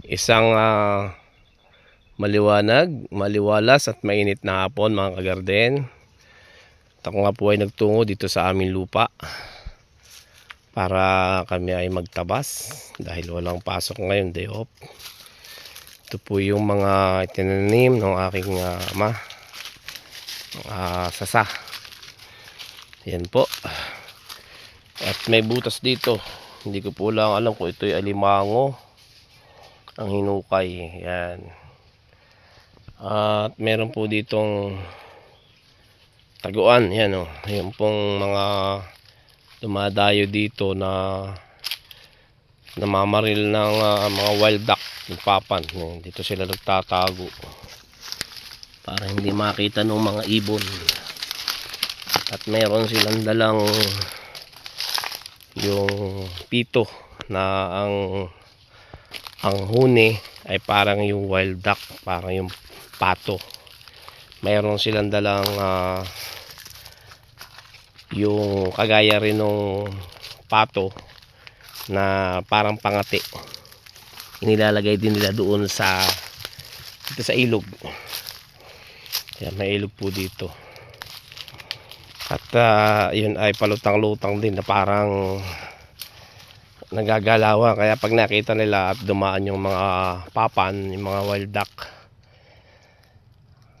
Isang maliwanag, maliwalas at mainit na hapon mga kagarden. Ako nga po ay nagtungo dito sa aming lupa para kami ay magtabas dahil walang pasok ngayon, day off. Ito po yung mga itinanim ng aking ama, sasa. Yan po. At may butas dito. Hindi ko po lang alam kung ito ay alimango ang hinukay. Yan. At meron po ditong taguan. Yan o. Yung pong mga dumadayo dito na namamaril ng mga wild duck, yung papan. Yan. Dito sila nagtatago para hindi makita ng mga ibon. At meron silang dalang yung pito na ang huni ay parang yung wild duck, parang yung pato. Mayroon silang dalang yung kagaya rin ng pato na parang pangati. Inilalagay din nila doon dito sa ilog. Kaya may ilog po dito. At yun ay palutang-lutang din na parang nagagalawan. Kaya pag nakita nila at dumaan yung mga papan, yung mga wild duck,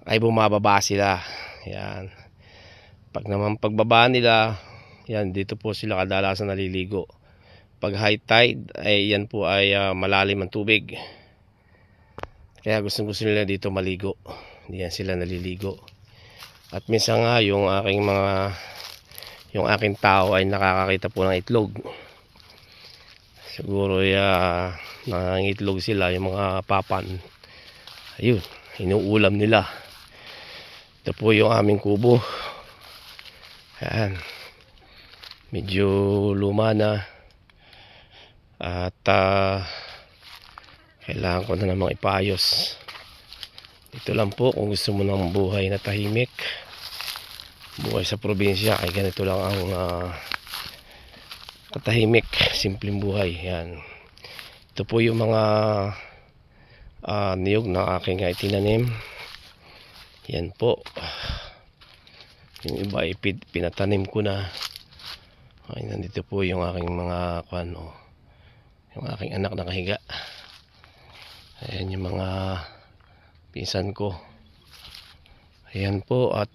ay bumababa sila. Yan. Pag naman pagbaba nila, yan, dito po sila kadalasan naliligo. Pag high tide, ay yan po ay malalim ang tubig. Kaya gusto nila dito maligo. Hindi yan sila naliligo. At minsan nga yung aking tao ay nakakakita po ng itlog. Siguro nangangitlog sila yung mga papan. Ayun, inuulam nila. Ito po yung aming kubo. Ayan. Medyo luma na. At kailangan ko na namang ipayos. Ito lang po kung gusto mo ng buhay na tahimik, buhay sa probinsya, ay ganito lang ang katahimik, simpleng buhay. Yan. Ito po yung mga niyog na aking itinanim. Yan po. Yung iba ay pinatanim ko na. Ay, nandito po yung aking mga yung aking anak na kahiga. Ayan yung mga pinsan ko. Ayan po. At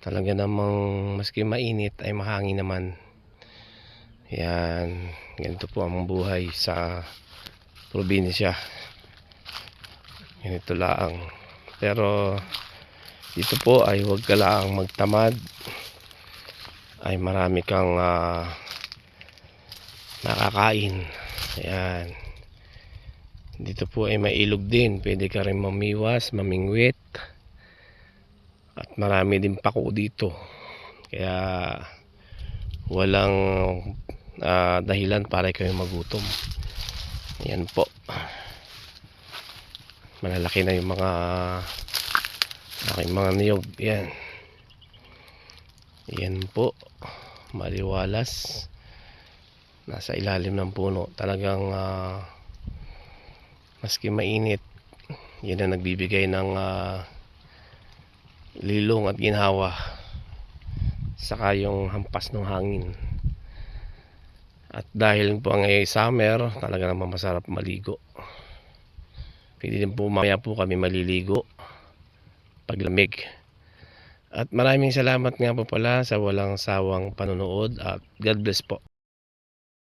talaga namang maski mainit ay mahangin naman. Ayan. Ganito po ang buhay sa probinsya. Ganito lang. Pero dito po ay huwag ka lang magtamad. Ay marami kang nakakain. Ayan. Dito po ay may ilog din. Pwede ka rin mamiwas, mamingwit. At marami din pako dito. Kaya walang dahilan para kayo magutom. Yan po. Malalaki na yung aking mga niyog. Yan. Yan po. Maliwalas. Nasa ilalim ng puno. Talagang maski mainit, yun ang nagbibigay ng lilong at ginhawa, saka yung hampas ng hangin. At dahil po ang summer, talaga naman masarap maligo. Pwede din po mamaya po kami maliligo paglamig. At maraming salamat nga po pala sa walang sawang panonood, at God bless po.